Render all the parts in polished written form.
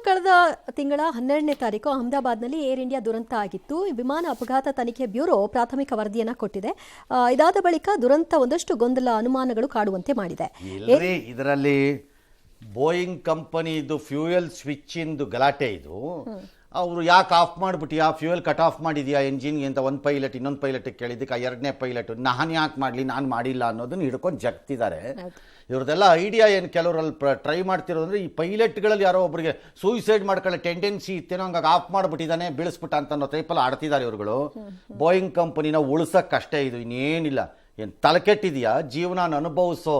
ಕಳೆದ ತಿಂಗಳ 12ನೇ ತಾರೀಕು ಅಹಮದಾಬಾದ್ನಲ್ಲಿ ಏರ್ ಇಂಡಿಯಾ ದುರಂತ ಆಗಿತ್ತು. ವಿಮಾನ ಅಪಘಾತ ತನಿಖೆ ಬ್ಯೂರೋ ಪ್ರಾಥಮಿಕ ವರದಿಯನ್ನು ಕೊಟ್ಟಿದೆ. ಇದಾದ ಬಳಿಕ ದುರಂತ ಒಂದಷ್ಟು ಗೊಂದಲ ಅನುಮಾನಗಳು ಕಾಡುವಂತೆ ಮಾಡಿದೆ. ಇದರಲ್ಲಿ ಬೋಯಿಂಗ್ ಕಂಪನಿದು ಫ್ಯೂಯಲ್ ಸ್ವಿಚ್ ಇಂದು ಗಲಾಟೆ ಇದು. ಅವರು ಯಾಕೆ ಆಫ್ ಮಾಡಿಬಿಟ್ಟಿಯಾ, ಫ್ಯೂಯಲ್ ಕಟ್ ಆಫ್ ಮಾಡಿದ್ಯಾ ಎಂಜಿನ್ಗೆ ಅಂತ ಒಂದು ಪೈಲಟ್ ಇನ್ನೊಂದು ಪೈಲಟ್ ಕೇಳಿದ್ದಕ್ಕೆ ಎರಡನೇ ಪೈಲಟ್ ನಾನು ಯಾಕೆ ಮಾಡಲಿ, ನಾನು ಮಾಡಿಲ್ಲ ಅನ್ನೋದನ್ನ ಹಿಡ್ಕೊಂಡು ಜಗ್ತಿದ್ದಾರೆ. ಇವ್ರದ್ದೆಲ್ಲ ಐಡಿಯಾ ಏನು ಕೆಲವರಲ್ಲಿ ಟ್ರೈ ಮಾಡ್ತಿರೋದಂದ್ರೆ ಈ ಪೈಲಟ್ಗಳಲ್ಲಿ ಯಾರೋ ಒಬ್ಬರಿಗೆ ಸೂಯಿಸೈಡ್ ಮಾಡ್ಕೊಳ್ಳೋ ಟೆಂಡೆನ್ಸಿ ಇತ್ತೇನೋ, ಹಂಗಾಗಿ ಆಫ್ ಮಾಡಿಬಿಟ್ಟಿದ್ದಾನೆ ಬೀಳಿಸ್ಬಿಟ್ಟ ಅಂತ ಅನ್ನೋ ಟೈಪಲ್ಲಿ ಆಡ್ತಿದ್ದಾರೆ ಇವ್ರುಗಳು. ಬೋಯಿಂಗ್ ಕಂಪನಿನ ಉಳಿಸೋಕ್ಕಷ್ಟೇ ಇದು, ಇನ್ನೇನಿಲ್ಲ. ಏನು ತಲೆಕೆಟ್ಟಿದೆಯಾ? ಜೀವನ ಅನುಭವಿಸೋ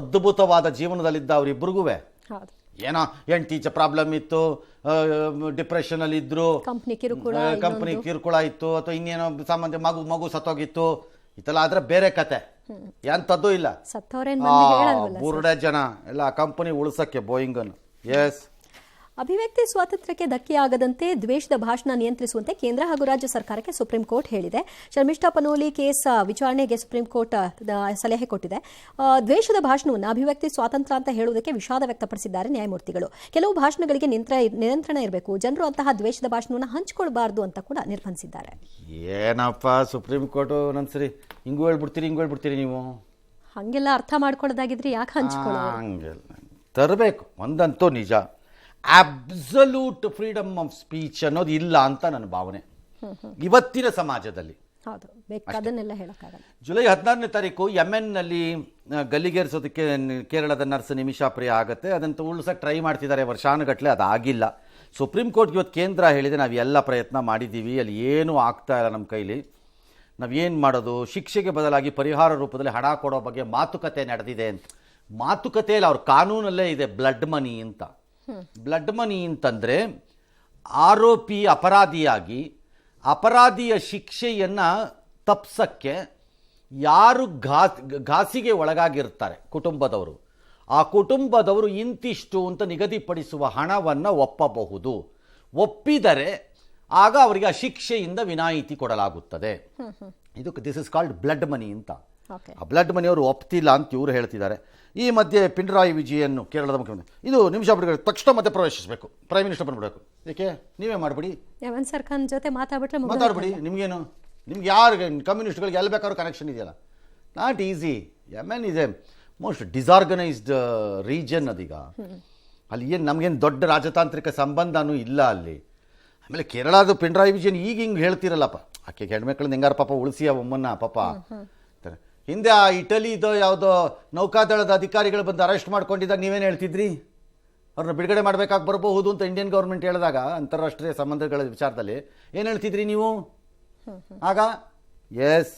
ಅದ್ಭುತವಾದ ಜೀವನದಲ್ಲಿದ್ದ ಅವರಿಬ್ಬರಿಗೂ ಏನೋ ಹೆಂಡತಿ ಪ್ರಾಬ್ಲಮ್ ಇತ್ತು, ಡಿಪ್ರೆಷನಲ್ಲಿ ಇದ್ರು, ಕಂಪ್ನಿ ಕಿರುಕುಳ ಇತ್ತು, ಅಥವಾ ಇನ್ನೇನೋ ಸಂಬಂಧ ಮಗು ಸತ್ತೋಗಿತ್ತು, ಇದೆಲ್ಲ ಆದ್ರೆ ಬೇರೆ ಕತೆ. ಎಂಥದ್ದು ಇಲ್ಲ, ಬುರುಡೆ ಜನ ಎಲ್ಲ ಕಂಪನಿ ಉಳಿಸಕ್ಕೆ ಬೋಯಿಂಗ್ ಅನ್ನು. ಎಸ್, ಅಭಿವ್ಯಕ್ತಿ ಸ್ವಾತಂತ್ರ್ಯಕ್ಕೆ ಧಕ್ಕೆಯಾಗದಂತೆ ದ್ವೇಷದ ಭಾಷಣ ನಿಯಂತ್ರಿಸುವಂತೆ ಕೇಂದ್ರ ಹಾಗೂ ರಾಜ್ಯ ಸರ್ಕಾರಕ್ಕೆ ಸುಪ್ರೀಂ ಕೋರ್ಟ್ ಹೇಳಿದೆ. ಶರ್ಮಿಷ್ಠಾ ಪನೋಲಿ ಕೇಸ್ ವಿಚಾರಣೆಗೆ ಸುಪ್ರೀಂ ಕೋರ್ಟ್ ಸಲಹೆ ಕೊಟ್ಟಿದೆ. ದ್ವೇಷದ ಭಾಷಣವನ್ನು ಅಭಿವ್ಯಕ್ತಿ ಸ್ವಾತಂತ್ರ್ಯ ಅಂತ ಹೇಳುವುದಕ್ಕೆ ವಿಷಾದ ವ್ಯಕ್ತಪಡಿಸಿದ್ದಾರೆ ನ್ಯಾಯಮೂರ್ತಿಗಳು. ಕೆಲವು ಭಾಷಣಗಳಿಗೆ ನಿಯಂತ್ರಣ ಇರಬೇಕು, ಜನರು ಅಂತಹ ದ್ವೇಷದ ಭಾಷಣವನ್ನು ಹಂಚಿಕೊಳ್ಬಾರ್ದು ಅಂತ ಕೂಡ ನಿರ್ಬಂಧಿಸಿದ್ದಾರೆ. ಏನಪ್ಪ ಸುಪ್ರೀಂ ಕೋರ್ಟ್ ಒಂದೊಂದ್ಸರಿ ಹಿಂಗೂ ಹೇಳ್ಬಿಡ್ತೀರಿ ನೀವು. ಹಂಗೆಲ್ಲ ಅರ್ಥ ಮಾಡ್ಕೊಳ್ಳೋದಾಗಿದ್ರೆ ಯಾಕೆ ಹಂಚ್ಕೊಳ್ಳೋದು? ತರಬೇಕು. ಒಂದಂತೂ ನಿಜ, ಅಬ್ಸಲ್ಯೂಟ್ ಫ್ರೀಡಮ್ ಆಫ್ ಸ್ಪೀಚ್ ಅನ್ನೋದು ಇಲ್ಲ ಅಂತ ನನ್ನ ಭಾವನೆ ಇವತ್ತಿನ ಸಮಾಜದಲ್ಲಿ. ಜುಲೈ 16ನೇ ತಾರೀಕು ಯೆಮೆನ್ನಲ್ಲಿ ಗಲ್ಲಿಗೇರಿಸೋದಕ್ಕೆ ಕೇರಳದ ನರ್ಸ್ ನಿಮಿಷಾ ಪ್ರಿಯ ಆಗುತ್ತೆ. ಅದಂತೂ ಉಳಿಸೋಕೆ ಟ್ರೈ ಮಾಡ್ತಿದ್ದಾರೆ ವರ್ಷಾನುಗಟ್ಟಲೆ, ಅದಾಗಿಲ್ಲ. ಸುಪ್ರೀಂ ಕೋರ್ಟ್ಗೆ ಇವತ್ತು ಕೇಂದ್ರ ಹೇಳಿದೆ, ನಾವು ಎಲ್ಲ ಪ್ರಯತ್ನ ಮಾಡಿದ್ದೀವಿ, ಅಲ್ಲಿ ಏನೂ ಆಗ್ತಾ ಇಲ್ಲ ನಮ್ಮ ಕೈಲಿ, ನಾವೇನು ಮಾಡೋದು, ಶಿಕ್ಷೆಗೆ ಬದಲಾಗಿ ಪರಿಹಾರ ರೂಪದಲ್ಲಿ ಹಣ ಕೊಡೋ ಬಗ್ಗೆ ಮಾತುಕತೆ ನಡೆದಿದೆ ಅಂತ. ಮಾತುಕತೆಯಲ್ಲಿ ಅವ್ರ ಕಾನೂನಲ್ಲೇ ಇದೆ ಬ್ಲಡ್ ಮನಿ ಅಂತ. ಬ್ಲಡ್ ಮನಿ ಅಂತಂದರೆ ಆರೋಪಿ ಅಪರಾಧಿಯಾಗಿ ಅಪರಾಧಿಯ ಶಿಕ್ಷೆಯನ್ನು ತಪ್ಪಿಸಕ್ಕೆ ಯಾರು ಘಾಸಿಗೆ ಒಳಗಾಗಿರ್ತಾರೆ ಕುಟುಂಬದವರು, ಆ ಕುಟುಂಬದವರು ಇಂತಿಷ್ಟು ಅಂತ ನಿಗದಿಪಡಿಸುವ ಹಣವನ್ನು ಒಪ್ಪಬಹುದು. ಒಪ್ಪಿದರೆ ಆಗ ಅವರಿಗೆ ಆ ಶಿಕ್ಷೆಯಿಂದ ವಿನಾಯಿತಿ ಕೊಡಲಾಗುತ್ತದೆ. ದಿಸ್ ಇಸ್ ಕಾಲ್ಡ್ ಬ್ಲಡ್ ಮನಿ ಅಂತ. ಆ ಬ್ಲಡ್ ಮನಿ ಅವರು ಒಪ್ತಿಲ್ಲ ಅಂತ ಇವರು ಹೇಳ್ತಿದ್ದಾರೆ. ಈ ಮಧ್ಯೆ ಪಿಣರಾಯಿ ವಿಜಯನ್ ಕೇರಳದ ಮುಖ್ಯಮಂತ್ರಿ, ಇದು ನಿಮಿಷ ಬಿಡುಗಡೆ ತಕ್ಷಣ ಮತ್ತೆ ಪ್ರವೇಶಿಸಬೇಕು, ಪ್ರೈಮ್ ಮಿನಿಸ್ಟರ್ ಬಂದ್ಬಿಡಬೇಕು. ಏಕೆ ನೀವೇ ಮಾಡಿಬಿಡಿ, ಜೊತೆ ಮಾತಾಡ್ಬಿಡಿ, ನಿಮ್ಗೇನು, ನಿಮ್ಗೆ ಯಾರು ಕಮ್ಯುನಿಸ್ಟ್ಗಳಿಗೆ ಎಲ್ಲಿ ಬೇಕಾದ್ರೂ ಕನೆಕ್ಷನ್ ಇದೆಯಲ್ಲ. Not easy. Yemen is a most disorganised region. ಅದೀಗ ಅಲ್ಲಿ ಏನು ನಮಗೇನು ದೊಡ್ಡ ರಾಜತಾಂತ್ರಿಕ ಸಂಬಂಧನೂ ಇಲ್ಲ ಅಲ್ಲಿ. ಆಮೇಲೆ ಕೇರಳದ ಪಿಣರಾಯಿ ವಿಜಯನ್ ಈಗ ಹಿಂಗೆ ಹೇಳ್ತಿರಲ್ಲಪ್ಪ, ಆಕೆ ಹೆಣ್ಮಕ್ಳನ್ನ ಹೆಂಗಾರ ಪಾಪ ಉಳಿಸಿ ಆ ಒಮ್ಮನ್ನ ಪಾಪ. ಹಿಂದೆ ಆ ಇಟಲಿದು ಯಾವುದೋ ನೌಕಾದಳದ ಅಧಿಕಾರಿಗಳು ಬಂದು ಅರೆಸ್ಟ್ ಮಾಡ್ಕೊಂಡಿದ್ದಾಗ ನೀವೇನು ಹೇಳ್ತಿದ್ರಿ? ಅವ್ರನ್ನ ಬಿಡುಗಡೆ ಮಾಡಬೇಕಾಗಿ ಬರಬಹುದು ಅಂತ ಇಂಡಿಯನ್ ಗೌರ್ಮೆಂಟ್ ಹೇಳಿದಾಗ ಅಂತಾರಾಷ್ಟ್ರೀಯ ಸಂಬಂಧಗಳ ವಿಚಾರದಲ್ಲಿ ಏನು ಹೇಳ್ತಿದ್ರಿ ನೀವು ಆಗ? ಎಸ್.